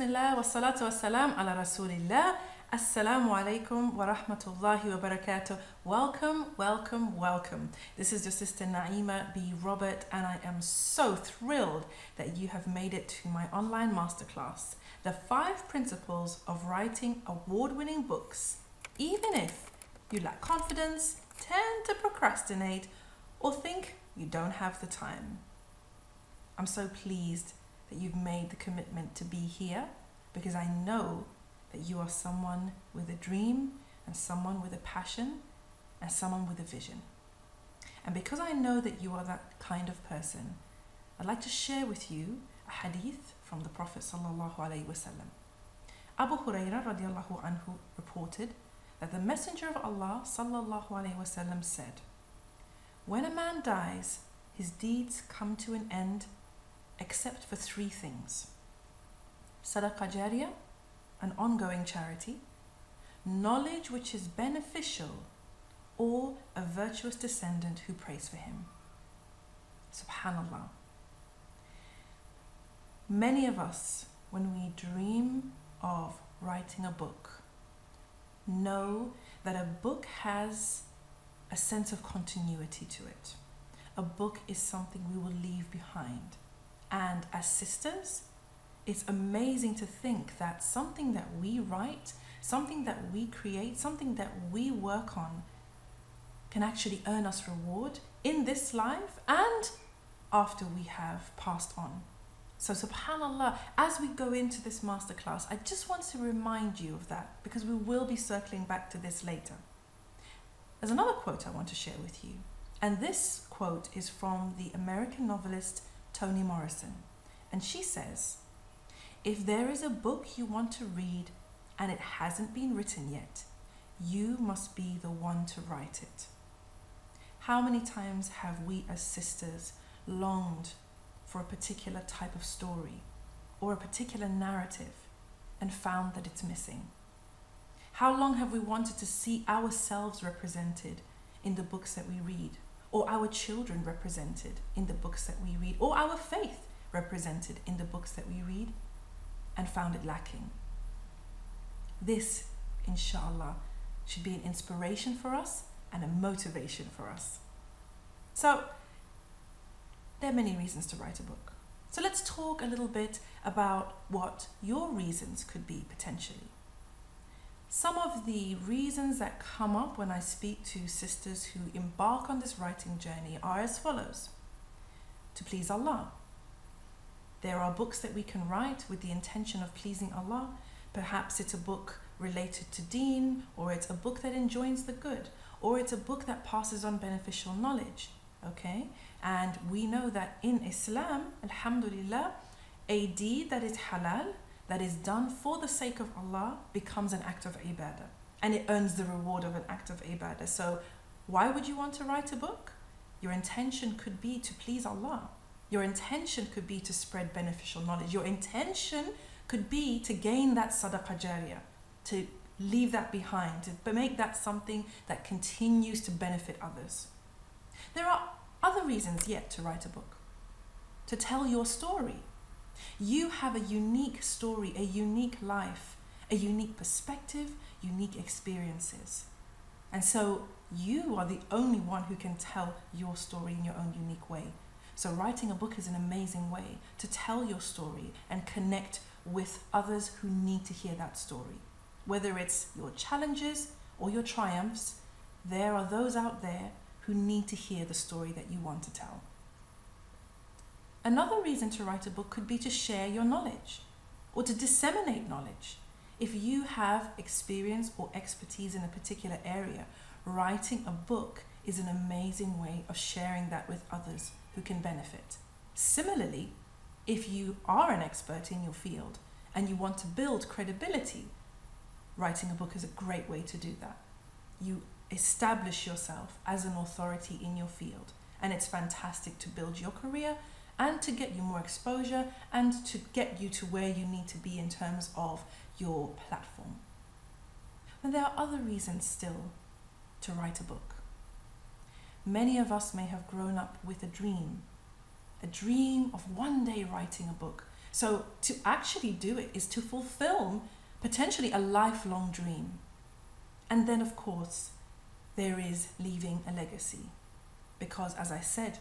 Bismillah wa salatu wa salam ala Rasulillah. Assalamu alaikum wa rahmatullahi wa barakatuh. Welcome, welcome, welcome. This is your sister Naima B. Robert, and I am so thrilled that you have made it to my online masterclass, The 5 Principles of Writing Award-Winning Books, even if you lack confidence, tend to procrastinate, or think you don't have the time. I'm so pleased that you've made the commitment to be here, because I know that you are someone with a dream and someone with a passion and someone with a vision. And because I know that you are that kind of person, I'd like to share with you a hadith from the Prophet sallallahu alaihi wasallam. Abu Hurairah radiallahu anhu reported that the Messenger of Allah sallallahu alaihi wasallam said, "When a man dies, his deeds come to an end except for 3 things: sadaqah jariyah, an ongoing charity; knowledge which is beneficial; or a virtuous descendant who prays for him." Subhanallah. Many of us, when we dream of writing a book, know that a book has a sense of continuity to it. A book is something we will leave behind. And as sisters, it's amazing to think that something that we write, something that we create, something that we work on can actually earn us reward in this life and after we have passed on. So subhanallah, as we go into this masterclass, I just want to remind you of that, because we will be circling back to this later. There's another quote I want to share with you. And this quote is from the American novelist Toni Morrison. And she says, "If there is a book you want to read and it hasn't been written yet, you must be the one to write it." How many times have we as sisters longed for a particular type of story or a particular narrative and found that it's missing? How long have we wanted to see ourselves represented in the books that we read, or our children represented in the books that we read, or our faith represented in the books that we read, and found it lacking? This, inshallah, should be an inspiration for us and a motivation for us. So, there are many reasons to write a book. So let's talk a little bit about what your reasons could be potentially. Some of the reasons that come up when I speak to sisters who embark on this writing journey are as follows: to please Allah. There are books that we can write with the intention of pleasing Allah. Perhaps it's a book related to deen, or it's a book that enjoins the good, or it's a book that passes on beneficial knowledge. Okay? And we know that in Islam, alhamdulillah, a deed that is halal, that is done for the sake of Allah, becomes an act of ibadah, and it earns the reward of an act of ibadah. So why would you want to write a book? Your intention could be to please Allah. Your intention could be to spread beneficial knowledge. Your intention could be to gain that sadaqah jariyah, to leave that behind, to make that something that continues to benefit others. There are other reasons yet to write a book: to tell your story. You have a unique story, a unique life, a unique perspective, unique experiences. And so you are the only one who can tell your story in your own unique way. So writing a book is an amazing way to tell your story and connect with others who need to hear that story. Whether it's your challenges or your triumphs, there are those out there who need to hear the story that you want to tell. Another reason to write a book could be to share your knowledge or to disseminate knowledge. If you have experience or expertise in a particular area, writing a book is an amazing way of sharing that with others who can benefit. Similarly, if you are an expert in your field and you want to build credibility, writing a book is a great way to do that. You establish yourself as an authority in your field, and it's fantastic to build your career and to get you more exposure and to get you to where you need to be in terms of your platform. And there are other reasons still to write a book. Many of us may have grown up with a dream of one day writing a book, So to actually do it is to fulfill potentially a lifelong dream. And then, of course, there is leaving a legacy. Because as I said,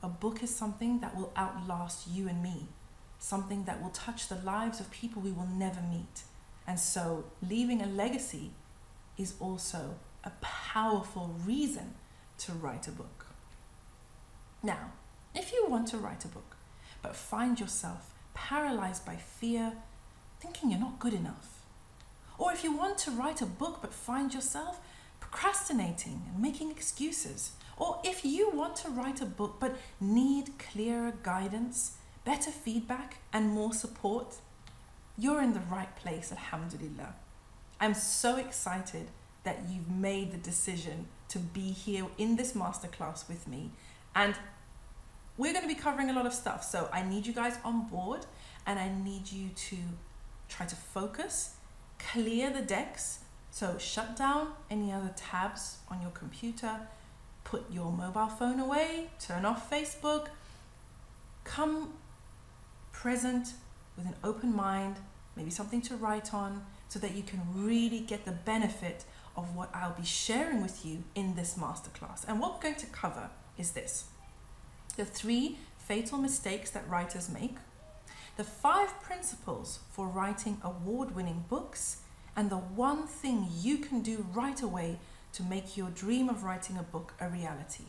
a book is something that will outlast you and me, something that will touch the lives of people we will never meet. And so leaving a legacy is also a powerful reason to write a book. Now, if you want to write a book, but find yourself paralyzed by fear, thinking you're not good enough, or if you want to write a book but find yourself procrastinating and making excuses, or if you want to write a book but need clearer guidance, better feedback and more support, you're in the right place, alhamdulillah. I'm so excited that you've made the decision to be here in this masterclass with me, and we're going to be covering a lot of stuff. So I need you guys on board, and I need you to try to focus, clear the decks. So shut down any other tabs on your computer, put your mobile phone away, turn off Facebook, come present with an open mind, maybe something to write on, so that you can really get the benefit of what I'll be sharing with you in this masterclass. And what we're going to cover is this: the 3 fatal mistakes that writers make, the 5 principles for writing award-winning books, and the one thing you can do right away to make your dream of writing a book a reality.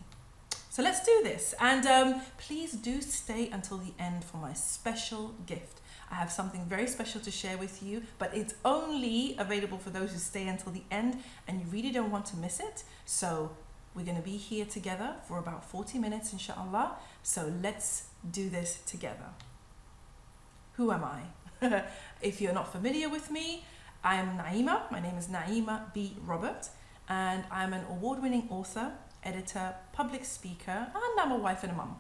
So let's do this. And please do stay until the end for my special gift. I have something very special to share with you, but it's only available for those who stay until the end, and you really don't want to miss it. So we're going to be here together for about 40 minutes, inshallah. So let's do this together. Who am I? If you're not familiar with me, I am Naima. My name is Naima B. Robert, and I'm an award-winning author, editor, public speaker, and I'm a wife and a mum.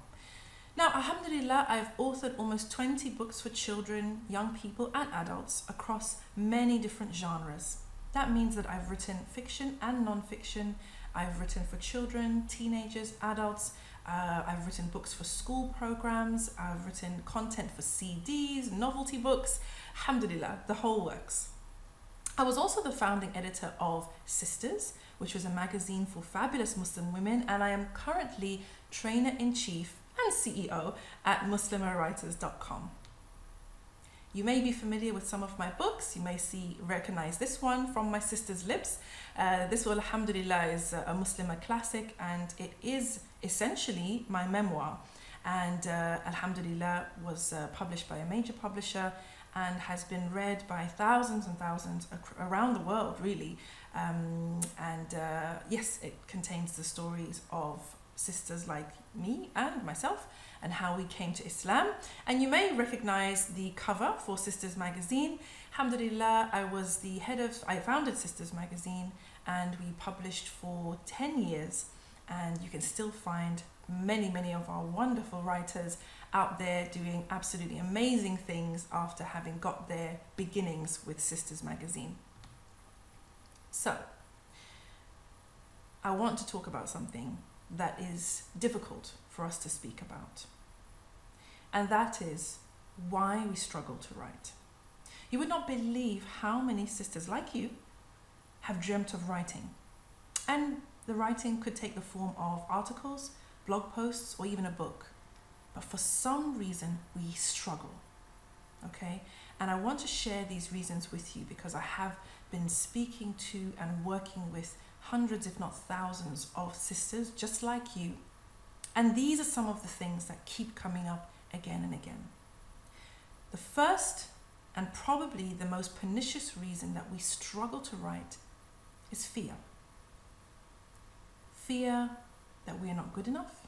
Now, alhamdulillah, I've authored almost 20 books for children, young people, and adults across many different genres. That means that I've written fiction and non-fiction. I've written for children, teenagers, adults. I've written books for school programs. I've written content for CDs, novelty books. Alhamdulillah, the whole works. I was also the founding editor of Sisters, which was a magazine for fabulous Muslim women, and I am currently trainer-in-chief and CEO at muslimawriters.com. You may be familiar with some of my books. You may recognize this one, From My Sister's Lips. This one, alhamdulillah, is a Muslimah classic, and it is essentially my memoir. And alhamdulillah, was published by a major publisher and has been read by thousands and thousands around the world, really. Yes, it contains the stories of sisters like me and myself and how we came to Islam. And you may recognize the cover for Sisters magazine. Alhamdulillah, I founded Sisters magazine, and we published for 10 years, and you can still find many of our wonderful writers out there doing absolutely amazing things after having got their beginnings with Sisters magazine. So I want to talk about something that is difficult for us to speak about, and that is why we struggle to write. You would not believe how many sisters like you have dreamt of writing, and the writing could take the form of articles, blog posts, or even a book. But for some reason, we struggle, okay? And I want to share these reasons with you because I have been speaking to and working with hundreds, if not thousands, of sisters just like you. And these are some of the things that keep coming up again and again. The first, and probably the most pernicious reason that we struggle to write, is fear. Fear that we are not good enough.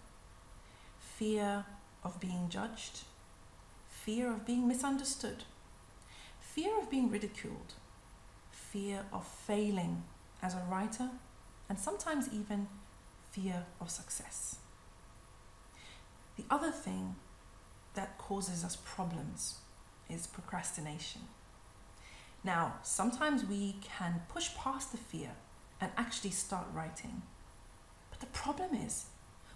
Fear of being judged. Fear of being misunderstood. Fear of being ridiculed. Fear of failing as a writer, and sometimes even fear of success. The other thing that causes us problems is procrastination. Now, sometimes we can push past the fear and actually start writing. But the problem is,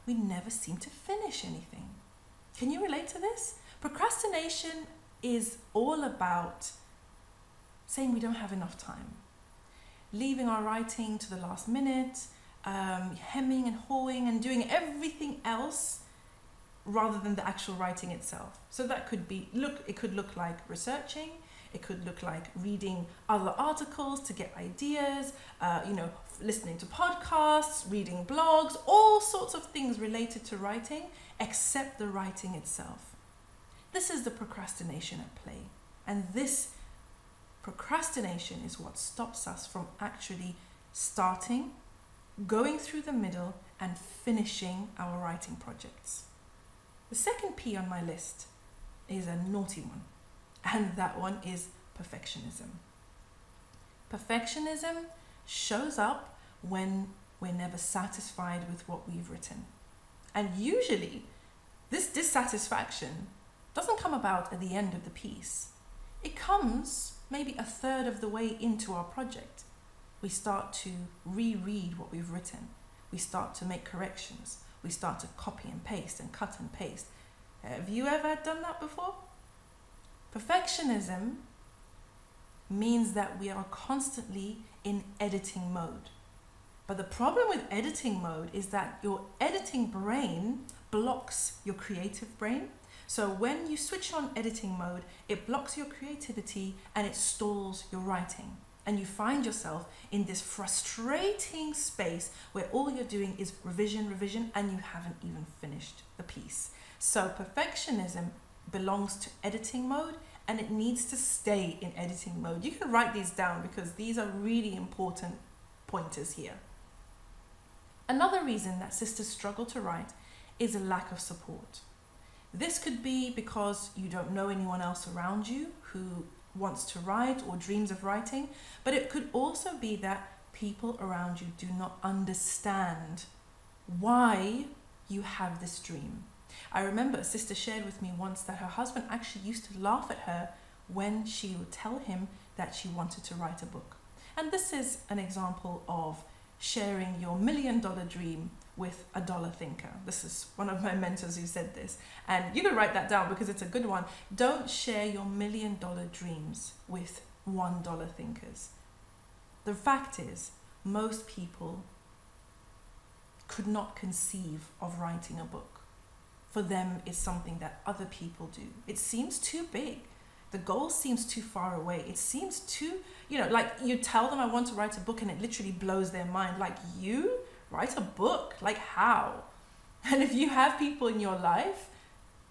we never seem to finish anything. Can you relate to this? Procrastination is all about saying we don't have enough time, leaving our writing to the last minute, hemming and hawing and doing everything else rather than the actual writing itself. So that could be, it could look like researching, it could look like reading other articles to get ideas, listening to podcasts, reading blogs, all sorts of things related to writing, except the writing itself. This is the procrastination at play. And this procrastination is what stops us from actually starting, going through the middle, and finishing our writing projects. The second P on my list is a naughty one, and that one is perfectionism. Perfectionism shows up when we're never satisfied with what we've written. And usually, this dissatisfaction doesn't come about at the end of the piece. It comes maybe a third of the way into our project. We start to reread what we've written. We start to make corrections. We start to copy and paste and cut and paste. Have you ever done that before? Perfectionism means that we are constantly in editing mode. But the problem with editing mode is that your editing brain blocks your creative brain. So when you switch on editing mode, it blocks your creativity and it stalls your writing. And you find yourself in this frustrating space where all you're doing is revision, and you haven't even finished the piece. So perfectionism belongs to editing mode, and it needs to stay in editing mode. You can write these down because these are really important pointers here. Another reason that sisters struggle to write is a lack of support. This could be because you don't know anyone else around you who wants to write or dreams of writing, but it could also be that people around you do not understand why you have this dream. I remember a sister shared with me once that her husband actually used to laugh at her when she would tell him that she wanted to write a book. And this is an example of sharing your $1 million dream with a dollar thinker. This is one of my mentors who said this, and you can write that down because it's a good one. Don't share your $1 million dreams with $1 thinkers. The fact is, most people could not conceive of writing a book. For them, it's something that other people do. It seems too big. The goal seems too far away. It seems too, like you tell them I want to write a book and it literally blows their mind. Like, you write a book? Like, how? And if you have people in your life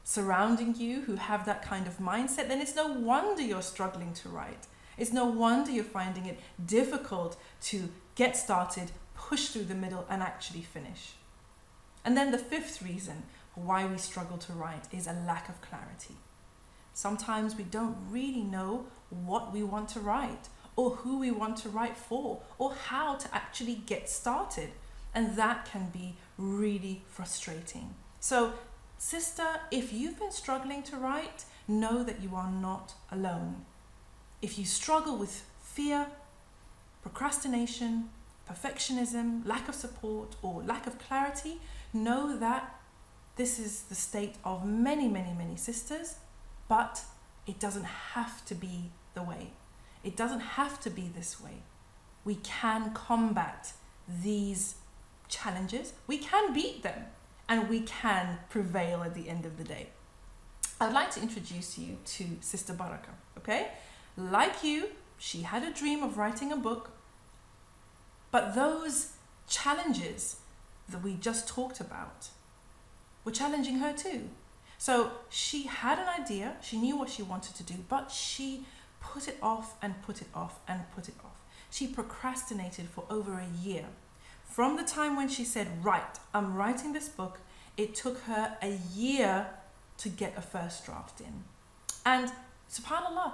surrounding you who have that kind of mindset, then it's no wonder you're struggling to write. It's no wonder you're finding it difficult to get started, push through the middle, and actually finish. And then the fifth reason why we struggle to write is a lack of clarity. Sometimes we don't really know what we want to write, or who we want to write for, or how to actually get started. And that can be really frustrating. So, sister, if you've been struggling to write, know that you are not alone. If you struggle with fear, procrastination, perfectionism, lack of support, or lack of clarity, know that this is the state of many, many, many sisters, but it doesn't have to be the way. It doesn't have to be this way. We can combat these challenges, we can beat them, and we can prevail at the end of the day. I'd like to introduce you to Sister Baraka, okay? Like you, she had a dream of writing a book, but those challenges that we just talked about were challenging her too. So she had an idea, she knew what she wanted to do, but she put it off and put it off and put it off. She procrastinated for over a year. From the time when she said, right, I'm writing this book, it took her a year to get a first draft in. And subhanAllah,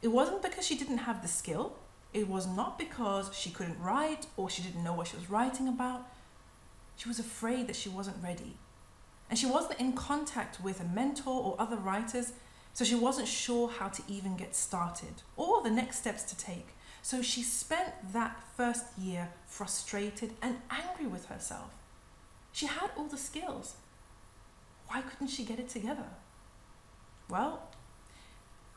it wasn't because she didn't have the skill. It was not because she couldn't write or she didn't know what she was writing about. She was afraid that she wasn't ready. And she wasn't in contact with a mentor or other writers, so she wasn't sure how to even get started or the next steps to take. So she spent that first year frustrated and angry with herself. She had all the skills. Why couldn't she get it together? Well,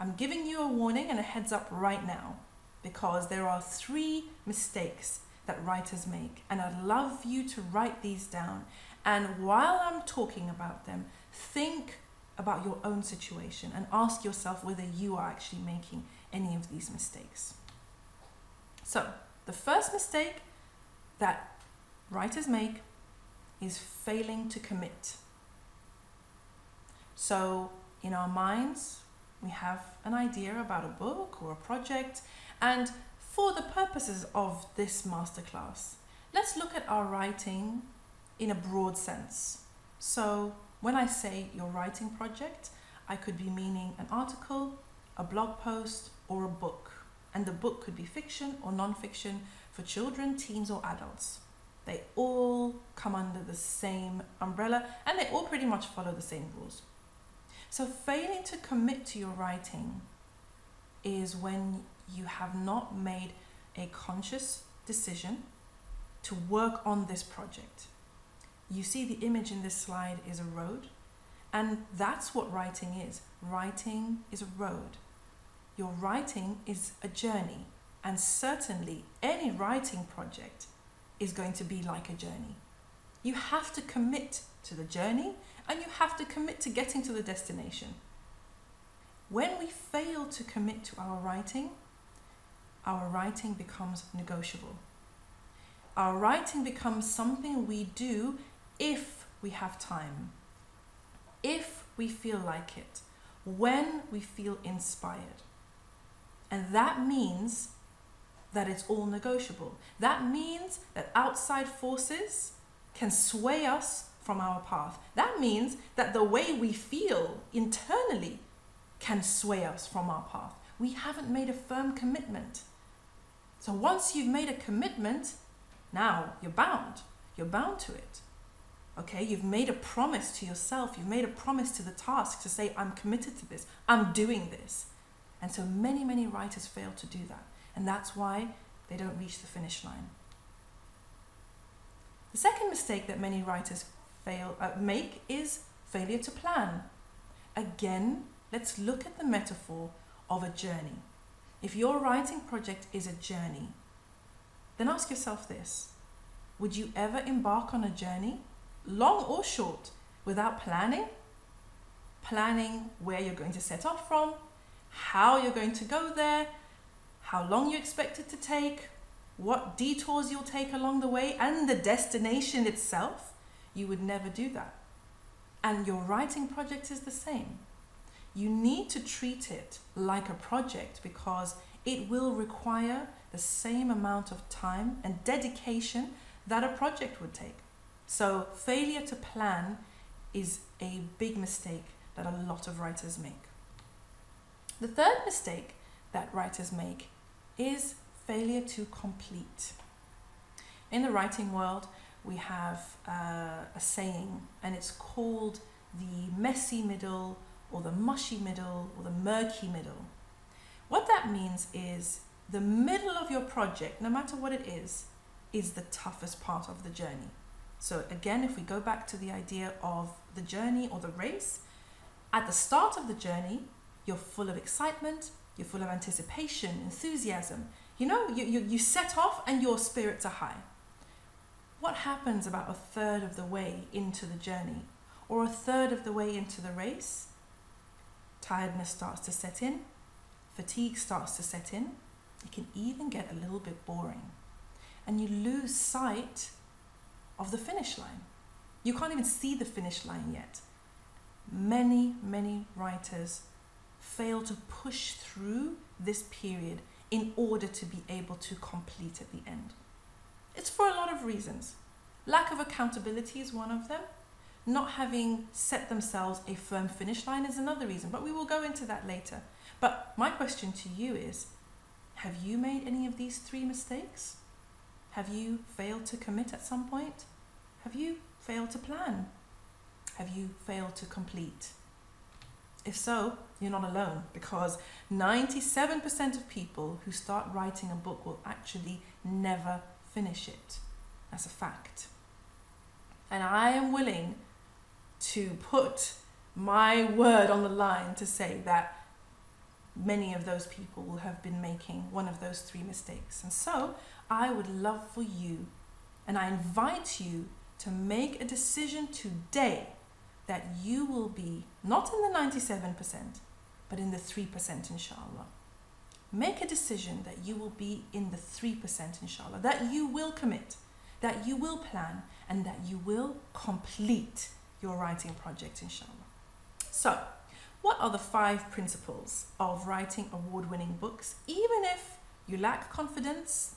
I'm giving you a warning and a heads up right now, because there are 3 mistakes that writers make, and I'd love you to write these down. And while I'm talking about them, think about your own situation and ask yourself whether you are actually making any of these mistakes. So, the first mistake that writers make is failing to commit. So, in our minds, we have an idea about a book or a project, and for the purposes of this masterclass, let's look at our writing in a broad sense. So, when I say your writing project, I could be meaning an article, a blog post, or a book. And the book could be fiction or non-fiction for children, teens, or adults. They all come under the same umbrella, and they all pretty much follow the same rules. So failing to commit to your writing is when you have not made a conscious decision to work on this project. You see the image in this slide is a road, and that's what writing is. Writing is a road. Your writing is a journey, and certainly any writing project is going to be like a journey. You have to commit to the journey, and you have to commit to getting to the destination. When we fail to commit to our writing becomes negotiable. Our writing becomes something we do if we have time, if we feel like it, when we feel inspired. And that means that it's all negotiable. That means that outside forces can sway us from our path. That means that the way we feel internally can sway us from our path. We haven't made a firm commitment. So once you've made a commitment, now you're bound. You're bound to it. Okay, you've made a promise to yourself. You've made a promise to the task to say, I'm committed to this. I'm doing this. And so many writers fail to do that. And that's why they don't reach the finish line. The second mistake that many writers make is failure to plan. Again, let's look at the metaphor of a journey. If your writing project is a journey, then ask yourself this: would you ever embark on a journey, long or short, without planning? Planning where you're going to set off from, how you're going to go there, how long you expect it to take, what detours you'll take along the way, and the destination itself. You would never do that. And your writing project is the same. You need to treat it like a project because it will require the same amount of time and dedication that a project would take. So failure to plan is a big mistake that a lot of writers make. The third mistake that writers make is failure to complete. In the writing world, we have a saying, and it's called the messy middle, or the mushy middle, or the murky middle. What that means is the middle of your project, no matter what it is the toughest part of the journey. So again, if we go back to the idea of the journey or the race, at the start of the journey, you're full of excitement, you're full of anticipation, enthusiasm. You know, you set off and your spirits are high. What happens about a third of the way into the journey or a third of the way into the race? Tiredness starts to set in, fatigue starts to set in. It can even get a little bit boring. And you lose sight of the finish line. You can't even see the finish line yet. Many writers fail to push through this period in order to be able to complete at the end. It's for a lot of reasons. Lack of accountability is one of them. Not having set themselves a firm finish line is another reason, but we will go into that later. But my question to you is, have you made any of these 3 mistakes? Have you failed to commit at some point? Have you failed to plan? Have you failed to complete? If so, you're not alone, because 97% of people who start writing a book will actually never finish it. That's a fact. And I am willing to put my word on the line to say that many of those people will have been making one of those three mistakes. And so I would love for you, and I invite you to make a decision today that you will be not in the 97%, but in the 3%, inshallah. Make a decision that you will be in the 3%, inshallah, that you will commit, that you will plan, and that you will complete your writing project, inshallah. So, what are the 5 principles of writing award-winning books, even if you lack confidence,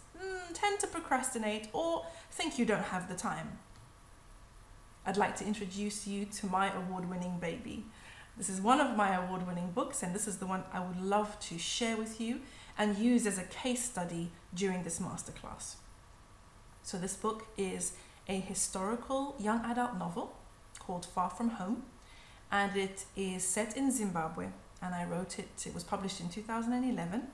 tend to procrastinate, or think you don't have the time? I'd like to introduce you to my award-winning baby. This is one of my award-winning books, and this is the one I would love to share with you and use as a case study during this masterclass. So this book is a historical young adult novel called Far From Home, and it is set in Zimbabwe, and I wrote it. It was published in 2011,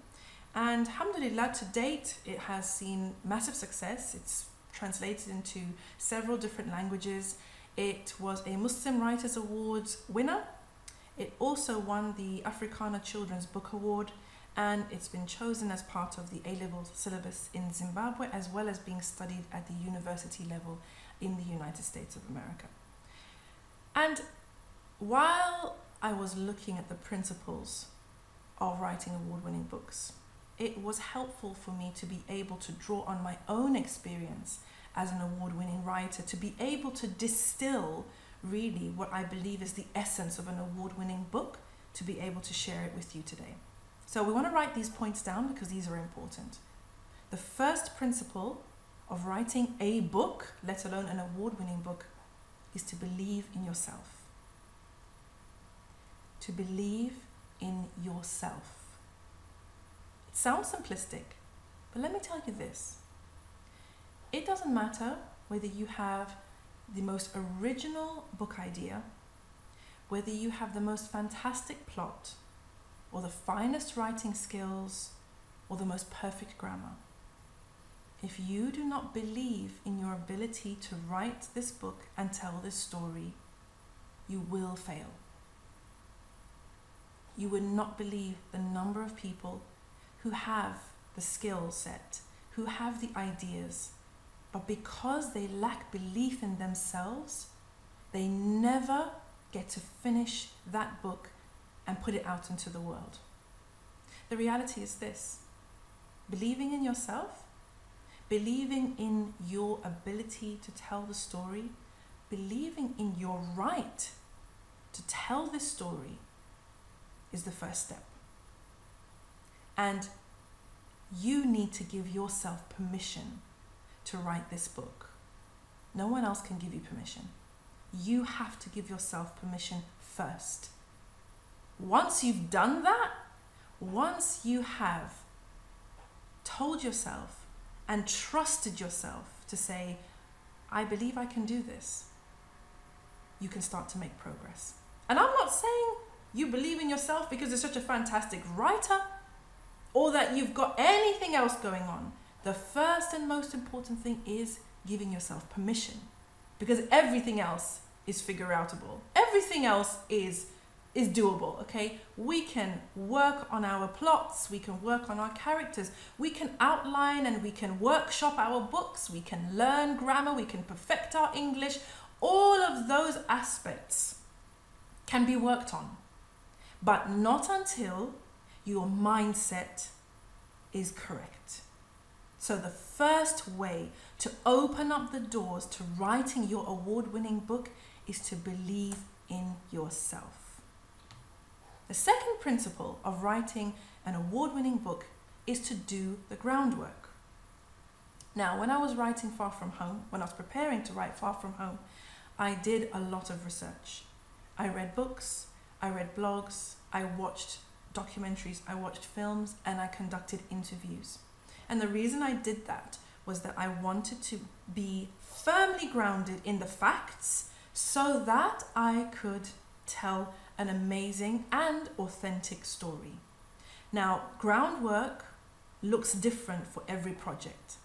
and alhamdulillah, to date it has seen massive success. It's translated into several different languages. It was a Muslim Writers Awards winner. It also won the Africana Children's Book Award, and it's been chosen as part of the A-level syllabus in Zimbabwe, as well as being studied at the university level in the United States of America. And while I was looking at the principles of writing award-winning books, it was helpful for me to be able to draw on my own experience as an award-winning writer, to be able to distill really what I believe is the essence of an award-winning book, to be able to share it with you today. So we want to write these points down because these are important. The first principle of writing a book, let alone an award-winning book, is to believe in yourself. To believe in yourself. It sounds simplistic, but let me tell you this. It doesn't matter whether you have the most original book idea, whether you have the most fantastic plot, or the finest writing skills, or the most perfect grammar. If you do not believe in your ability to write this book and tell this story, you will fail. You would not believe the number of people who have the skill set, who have the ideas, but because they lack belief in themselves, they never get to finish that book and put it out into the world. The reality is this: believing in yourself, believing in your ability to tell the story, believing in your right to tell this story is the first step. And you need to give yourself permission to write this book. No one else can give you permission. You have to give yourself permission first. Once you've done that, once you have told yourself and trusted yourself to say, I believe I can do this, you can start to make progress. And I'm not saying you believe in yourself because you're such a fantastic writer, or that you've got anything else going on. The first and most important thing is giving yourself permission, because everything else is figure-outable. Everything else is doable, okay? We can work on our plots, we can work on our characters, we can outline and we can workshop our books, we can learn grammar, we can perfect our English. All of those aspects can be worked on, but not until your mindset is correct. So the first way to open up the doors to writing your award-winning book is to believe in yourself. The second principle of writing an award-winning book is to do the groundwork. Now, when I was writing Far From Home, when I was preparing to write Far From Home, I did a lot of research. I read books, I read blogs, I watched documentaries, I watched films, and I conducted interviews. And the reason I did that was that I wanted to be firmly grounded in the facts so that I could tell an amazing and authentic story. Now, groundwork looks different for every project.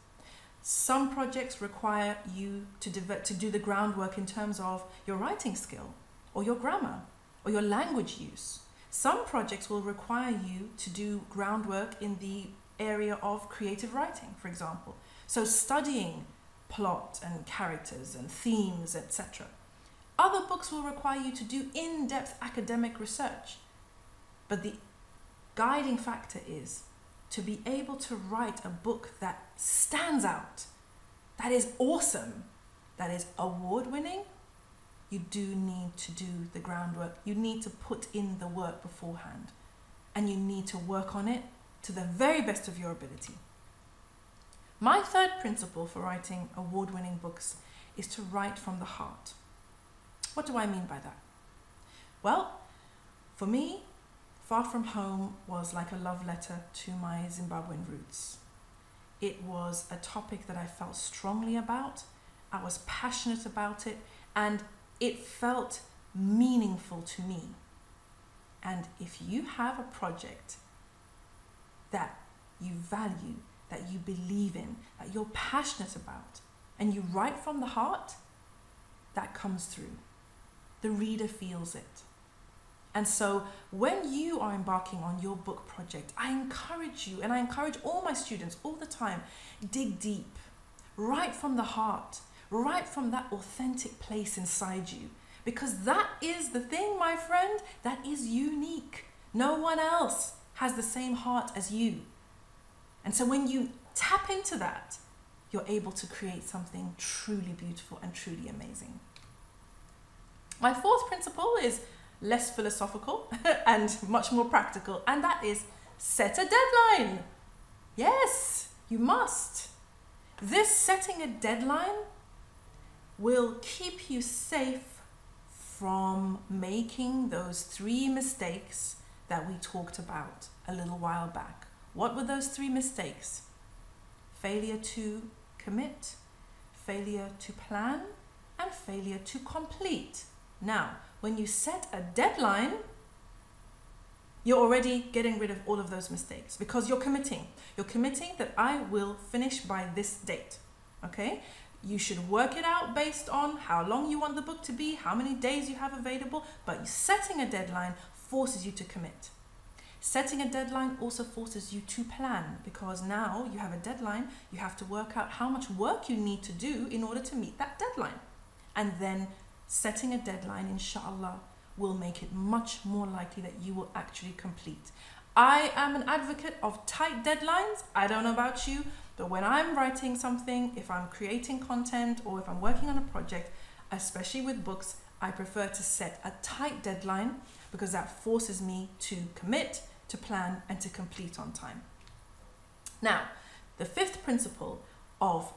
Some projects require you to do the groundwork in terms of your writing skill, or your grammar, or your language use. Some projects will require you to do groundwork in the area of creative writing, for example. So studying plot and characters and themes, etc. Other books will require you to do in-depth academic research. But the guiding factor is to be able to write a book that stands out, that is awesome, that is award-winning. You do need to do the groundwork. You need to put in the work beforehand, and you need to work on it to the very best of your ability. My third principle for writing award-winning books is to write from the heart. What do I mean by that? Well, for me, Far From Home was like a love letter to my Zimbabwean roots. It was a topic that I felt strongly about. I was passionate about it, and it felt meaningful to me. And if you have a project that you value, that you believe in, that you're passionate about, and you write from the heart, that comes through. The reader feels it. And so when you are embarking on your book project, I encourage you, and I encourage all my students all the time, dig deep, write from the heart, write from that authentic place inside you, because that is the thing, my friend, that is unique. No one else has the same heart as you. And so when you tap into that, you're able to create something truly beautiful and truly amazing. My fourth principle is less philosophical and much more practical, and that is set a deadline. Yes, you must. This setting a deadline will keep you safe from making those 3 mistakes that we talked about a little while back. What were those 3 mistakes? Failure to commit, failure to plan, and failure to complete. Now, when you set a deadline, you're already getting rid of all of those mistakes because you're committing. You're committing that I will finish by this date, okay? You should work it out based on how long you want the book to be, how many days you have available, but setting a deadline forces you to commit. Setting a deadline also forces you to plan, because now you have a deadline, you have to work out how much work you need to do in order to meet that deadline. And then setting a deadline, inshallah, will make it much more likely that you will actually complete. I am an advocate of tight deadlines. I don't know about you, but when I'm writing something, if I'm creating content, or if I'm working on a project, especially with books, I prefer to set a tight deadline because that forces me to commit, to plan, and to complete on time. Now, the 5th principle of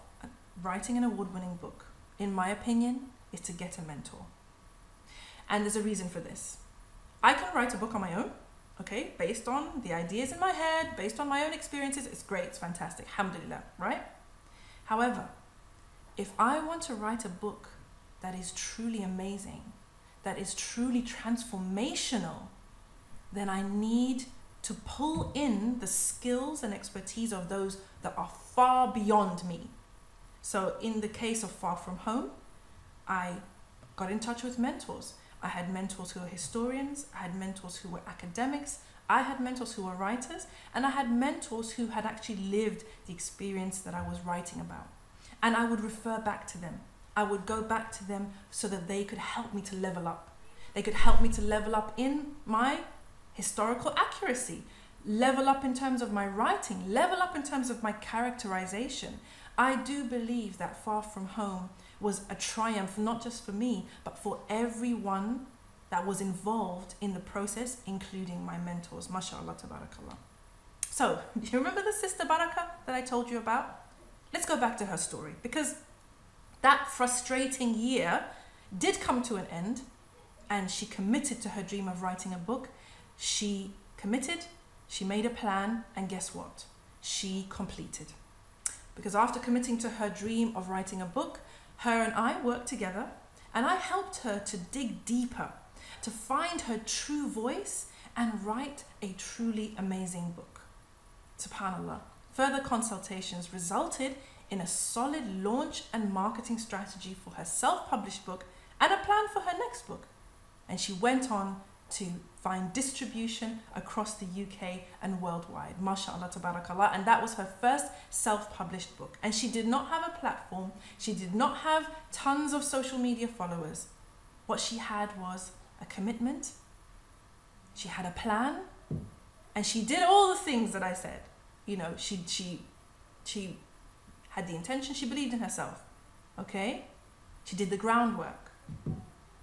writing an award-winning book, in my opinion, is to get a mentor. And there's a reason for this. I can write a book on my own, okay, based on the ideas in my head, based on my own experiences. It's great, it's fantastic, alhamdulillah, right? However, if I want to write a book that is truly amazing, that is truly transformational, then I need to pull in the skills and expertise of those that are far beyond me. So in the case of Far From Home, I got in touch with mentors. I had mentors who were historians, I had mentors who were academics, I had mentors who were writers, and I had mentors who had actually lived the experience that I was writing about. And I would refer back to them. I would go back to them so that they could help me to level up. They could help me to level up in my historical accuracy, level up in terms of my writing, level up in terms of my characterization. I do believe that Far From Home was a triumph, not just for me, but for everyone that was involved in the process, including my mentors. MashaAllah, tabarakallah. So, do you remember the sister Baraka that I told you about? Let's go back to her story, because that frustrating year did come to an end, and she committed to her dream of writing a book. She committed, she made a plan, and guess what? She completed. Because after committing to her dream of writing a book, her and I worked together, and I helped her to dig deeper, to find her true voice and write a truly amazing book. SubhanAllah. Further consultations resulted in a solid launch and marketing strategy for her self-published book and a plan for her next book. And she went on to find distribution across the UK and worldwide. MashaAllah, tabarakallah. And that was her first self-published book. And she did not have a platform. She did not have tons of social media followers. What she had was a commitment. She had a plan. And she did all the things that I said. You know, she had the intention. She believed in herself. Okay? She did the groundwork.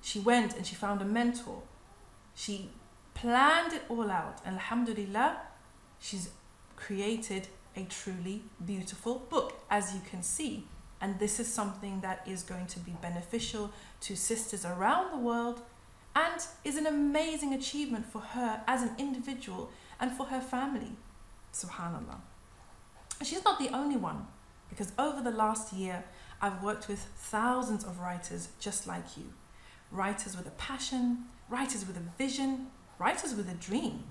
She went and she found a mentor. She planned it all out. And alhamdulillah, she's created a truly beautiful book, as you can see. And this is something that is going to be beneficial to sisters around the world and is an amazing achievement for her as an individual and for her family. Subhanallah. She's not the only one, because over the last year, I've worked with thousands of writers just like you. Writers with a passion, writers with a vision, writers with a dream.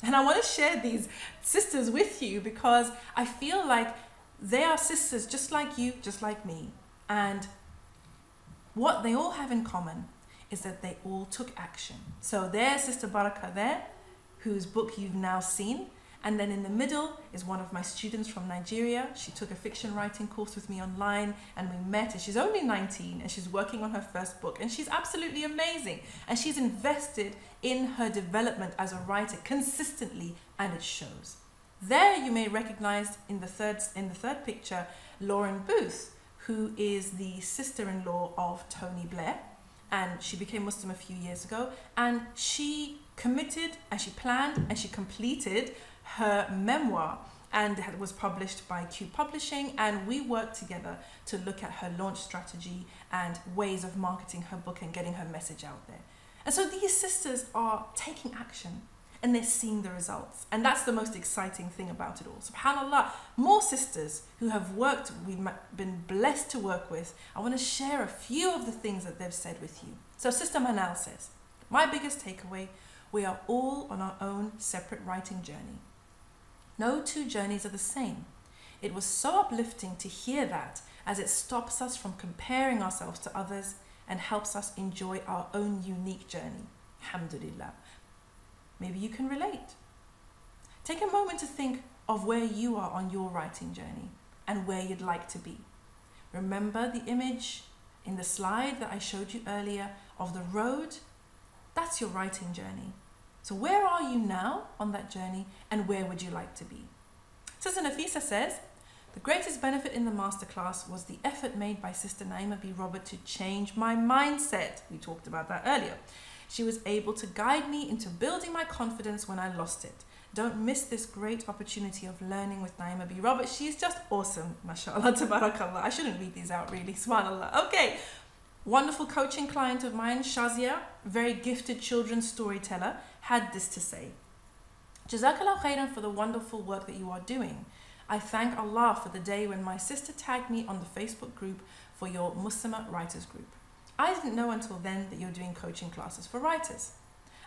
And I want to share these sisters with you because I feel like they are sisters just like you, just like me. And what they all have in common is that they all took action. So there's Sister Baraka there, whose book you've now seen. And then in the middle is one of my students from Nigeria. She took a fiction writing course with me online and we met, and she's only 19 and she's working on her first book and she's absolutely amazing. And she's invested in her development as a writer consistently, and it shows. There you may recognize in the third picture, Lauren Booth, who is the sister-in-law of Tony Blair. And she became Muslim a few years ago, and she committed and she planned and she completed her memoir, and it was published by Q Publishing, and we worked together to look at her launch strategy and ways of marketing her book and getting her message out there. And so these sisters are taking action and they're seeing the results, and that's the most exciting thing about it all. SubhanAllah, more sisters who have worked, we've been blessed to work with. I want to share a few of the things that they've said with you. So Sister Manal says, my biggest takeaway, we are all on our own separate writing journey. No two journeys are the same. It was so uplifting to hear that, as it stops us from comparing ourselves to others and helps us enjoy our own unique journey. Alhamdulillah. Maybe you can relate. Take a moment to think of where you are on your writing journey and where you'd like to be. Remember the image in the slide that I showed you earlier of the road? That's your writing journey. So where are you now on that journey, and where would you like to be? Sister Nafisa says, the greatest benefit in the masterclass was the effort made by Sister Naima B. Robert to change my mindset. We talked about that earlier. She was able to guide me into building my confidence when I lost it. Don't miss this great opportunity of learning with Naima B. Robert. She's just awesome. MashaAllah, tabarakallah. I shouldn't read these out really. Subhanallah. Okay. Wonderful coaching client of mine, Shazia, very gifted children's storyteller, had this to say. Jazakallah khairan for the wonderful work that you are doing. I thank Allah for the day when my sister tagged me on the Facebook group for your Muslimah writers group. I didn't know until then that you're doing coaching classes for writers.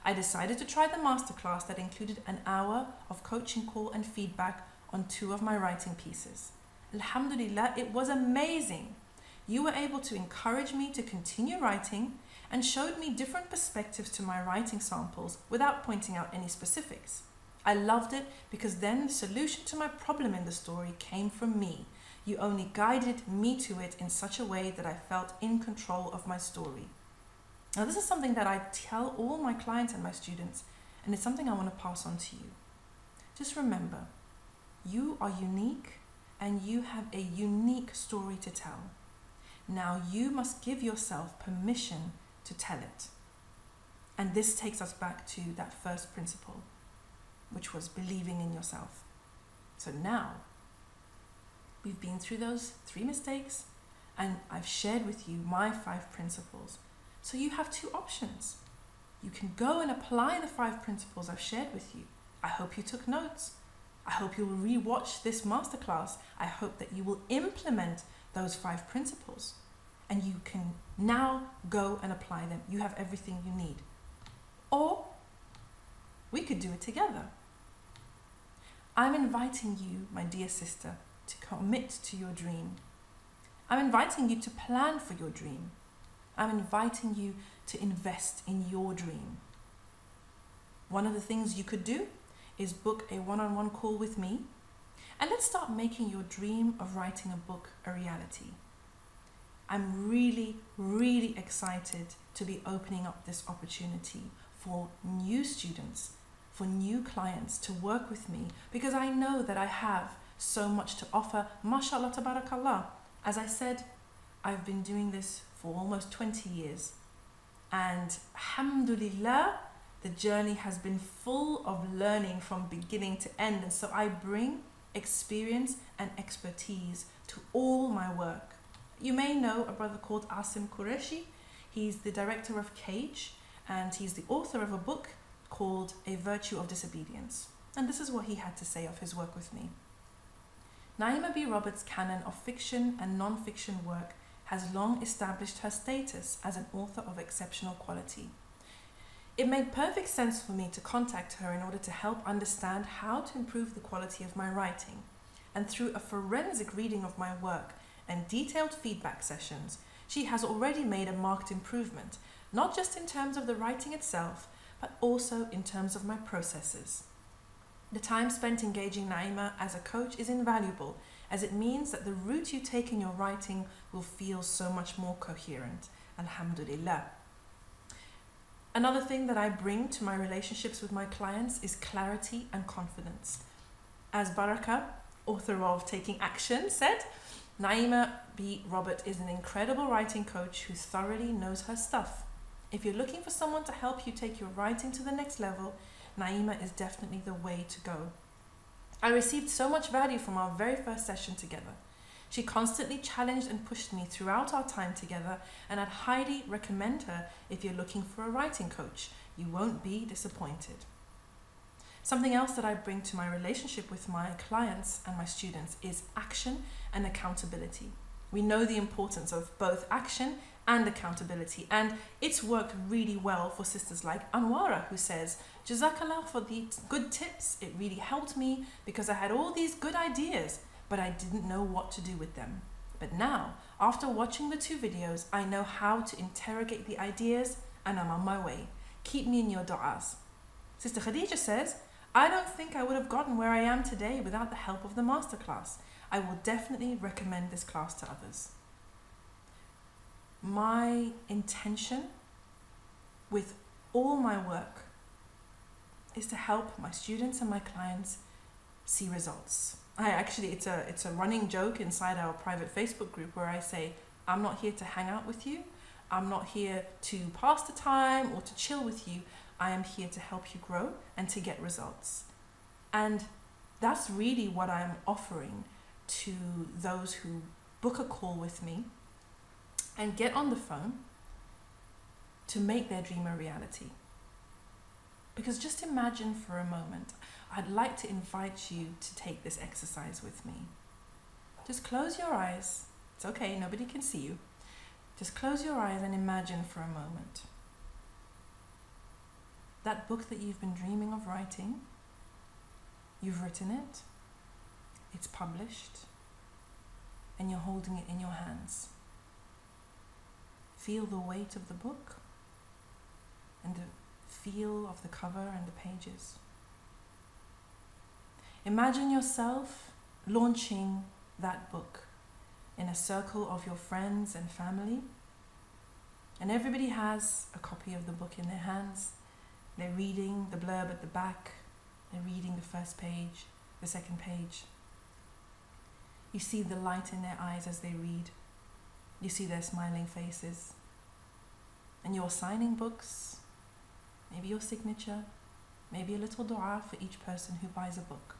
I decided to try the masterclass that included an hour of coaching call and feedback on 2 of my writing pieces. Alhamdulillah, it was amazing. You were able to encourage me to continue writing and showed me different perspectives to my writing samples without pointing out any specifics. I loved it because then the solution to my problem in the story came from me. You only guided me to it in such a way that I felt in control of my story. Now, this is something that I tell all my clients and my students, and it's something I want to pass on to you. Just remember, you are unique and you have a unique story to tell. Now you must give yourself permission to tell it. And this takes us back to that first principle, which was believing in yourself. So now, we've been through those 3 mistakes, and I've shared with you my 5 principles. So you have 2 options. You can go and apply the 5 principles I've shared with you. I hope you took notes. I hope you will re-watch this masterclass. I hope that you will implement those 5 principles, and you can now go and apply them. You have everything you need. Or we could do it together. I'm inviting you, my dear sister, to commit to your dream. I'm inviting you to plan for your dream. I'm inviting you to invest in your dream. One of the things you could do is book a one-on-one call with me, and let's start making your dream of writing a book a reality. I'm really, really excited to be opening up this opportunity for new students, for new clients to work with me, because I know that I have so much to offer. MashaAllah, tabarakallah. As I said, I've been doing this for almost 20 years. And alhamdulillah, the journey has been full of learning from beginning to end. And so I bring experience and expertise to all my work. You may know a brother called Asim Qureshi. He's the director of Cage, and he's the author of a book called A Virtue of Disobedience. And this is what he had to say of his work with me. Naima B. Roberts' canon of fiction and non-fiction work has long established her status as an author of exceptional quality. It made perfect sense for me to contact her in order to help understand how to improve the quality of my writing. And through a forensic reading of my work and detailed feedback sessions, she has already made a marked improvement, not just in terms of the writing itself, but also in terms of my processes. The time spent engaging Naima as a coach is invaluable, as it means that the route you take in your writing will feel so much more coherent. Alhamdulillah. Another thing that I bring to my relationships with my clients is clarity and confidence. As Baraka, author of Taking Action, said, Naima B. Robert is an incredible writing coach who thoroughly knows her stuff. If you're looking for someone to help you take your writing to the next level, Naima is definitely the way to go. I received so much value from our very first session together. She constantly challenged and pushed me throughout our time together, and I'd highly recommend her if you're looking for a writing coach. You won't be disappointed. Something else that I bring to my relationship with my clients and my students is action and accountability. We know the importance of both action and accountability, and it's worked really well for sisters like Anwara, who says, Jazakallah for the good tips. It really helped me because I had all these good ideas, but I didn't know what to do with them. But now, after watching the 2 videos, I know how to interrogate the ideas, and I'm on my way. Keep me in your du'as. Sister Khadija says, I don't think I would have gotten where I am today without the help of the masterclass. I will definitely recommend this class to others. My intention with all my work is to help my students and my clients see results. It's a running joke inside our private Facebook group where I say, I'm not here to hang out with you. I'm not here to pass the time or to chill with you. I am here to help you grow and to get results. And that's really what I'm offering to those who book a call with me and get on the phone to make their dream a reality. Because just imagine for a moment, I'd like to invite you to take this exercise with me. Just close your eyes. It's okay, nobody can see you. Just close your eyes and imagine for a moment. That book that you've been dreaming of writing, you've written it, it's published, and you're holding it in your hands. Feel the weight of the book and the feel of the cover and the pages. Imagine yourself launching that book in a circle of your friends and family, and everybody has a copy of the book in their hands. They're reading the blurb at the back, they're reading the first page, the second page. You see the light in their eyes as they read. You see their smiling faces. And you're signing books, maybe your signature, maybe a little dua for each person who buys a book.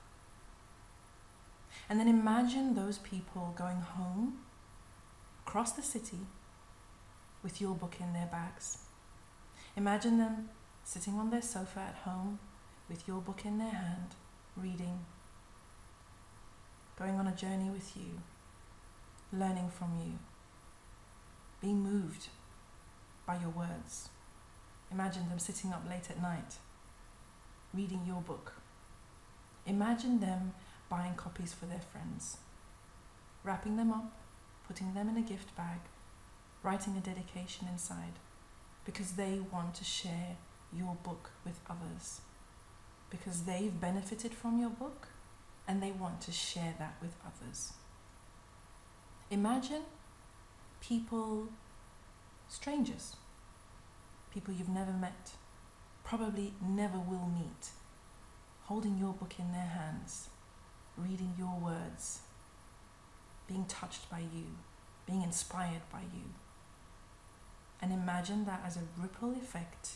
And then imagine those people going home, across the city, with your book in their bags. Imagine them sitting on their sofa at home, with your book in their hand, reading, going on a journey with you, learning from you, being moved by your words. Imagine them sitting up late at night, reading your book. Imagine them buying copies for their friends, wrapping them up, putting them in a gift bag, writing a dedication inside, because they want to share your book with others. because they've benefited from your book and they want to share that with others. Imagine people, strangers, people you've never met, probably never will meet, holding your book in their hands, reading your words, being touched by you, being inspired by you. And imagine that as a ripple effect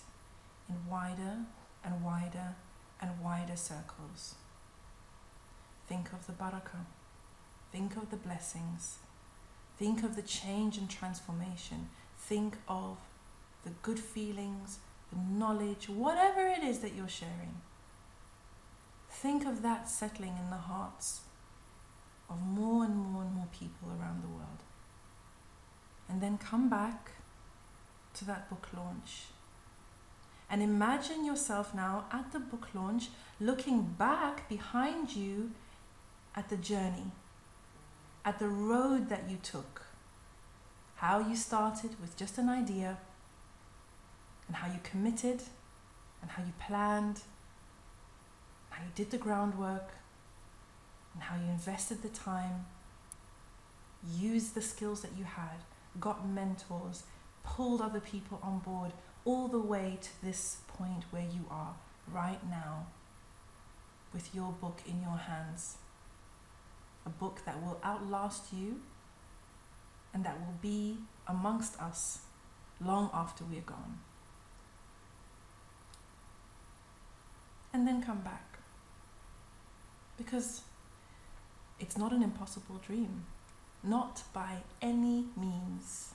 in wider and wider and wider circles. Think of the barakah. Think of the blessings. Think of the change and transformation. Think of the good feelings, the knowledge, whatever it is that you're sharing. Think of that settling in the hearts of more and more and more people around the world. And then come back to that book launch. And imagine yourself now at the book launch, looking back behind you at the journey, at the road that you took, how you started with just an idea, and how you committed, and how you planned, how you did the groundwork, and how you invested the time, used the skills that you had, got mentors, pulled other people on board, all the way to this point where you are right now with your book in your hands. A book that will outlast you and that will be amongst us long after we're gone. And then come back. Because it's not an impossible dream. Not by any means.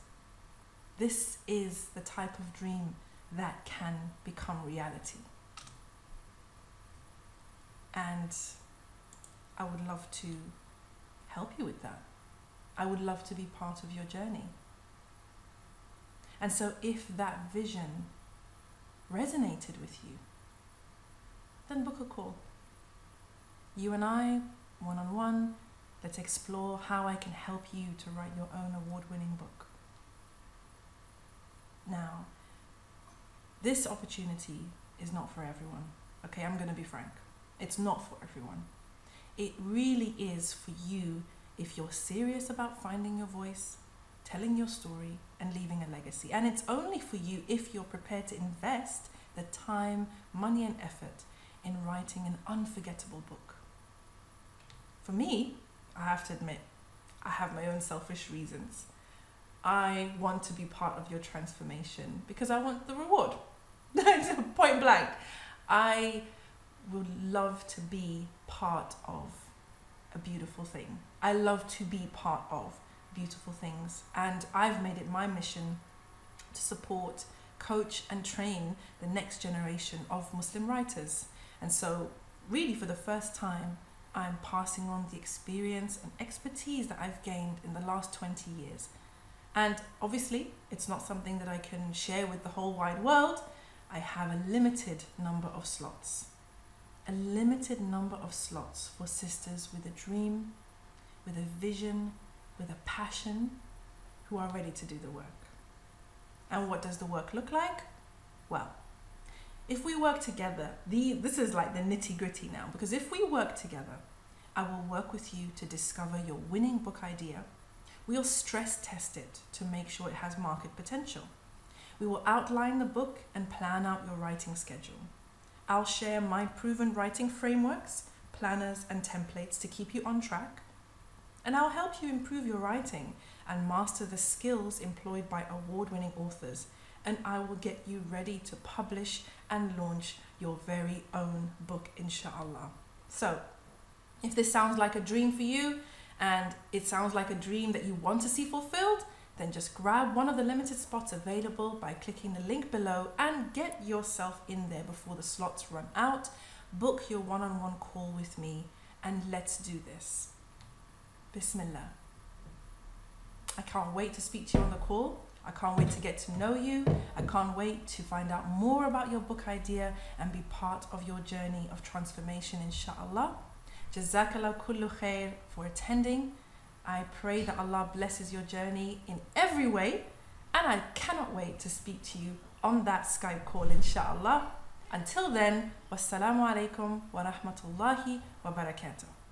This is the type of dream that can become reality. And I would love to help you with that. I would love to be part of your journey. And so if that vision resonated with you, then book a call. You and I, one-on-one, let's explore how I can help you to write your own award-winning book. Now, this opportunity is not for everyone. Okay, I'm going to be frank. It's not for everyone. It really is for you if you're serious about finding your voice, telling your story, and leaving a legacy. And it's only for you if you're prepared to invest the time, money, and effort in writing an unforgettable book. For me, I have to admit, I have my own selfish reasons. I want to be part of your transformation because I want the reward. Point blank. I would love to be part of a beautiful thing. I love to be part of beautiful things. And I've made it my mission to support, coach, and train the next generation of Muslim writers. And so, really, for the first time, I'm passing on the experience and expertise that I've gained in the last 20 years. And obviously, it's not something that I can share with the whole wide world. I have a limited number of slots. A limited number of slots for sisters with a dream, with a vision, with a passion, who are ready to do the work. And what does the work look like? Well, if we work together, this is like the nitty-gritty now, because if we work together, I will work with you to discover your winning book idea. We'll stress test it to make sure it has market potential. We will outline the book and plan out your writing schedule. I'll share my proven writing frameworks, planners, and templates to keep you on track. And I'll help you improve your writing and master the skills employed by award-winning authors. And I will get you ready to publish and launch your very own book, inshallah. So, if this sounds like a dream for you, and it sounds like a dream that you want to see fulfilled, then just grab one of the limited spots available by clicking the link below and get yourself in there before the slots run out. Book your one-on-one call with me and let's do this. Bismillah. I can't wait to speak to you on the call. I can't wait to get to know you. I can't wait to find out more about your book idea and be part of your journey of transformation, inshallah. Jazakallah kullu khair for attending. I pray that Allah blesses your journey in every way, and I cannot wait to speak to you on that Skype call, inshallah. Until then, wassalamu alaikum wa rahmatullahi wa barakatuh.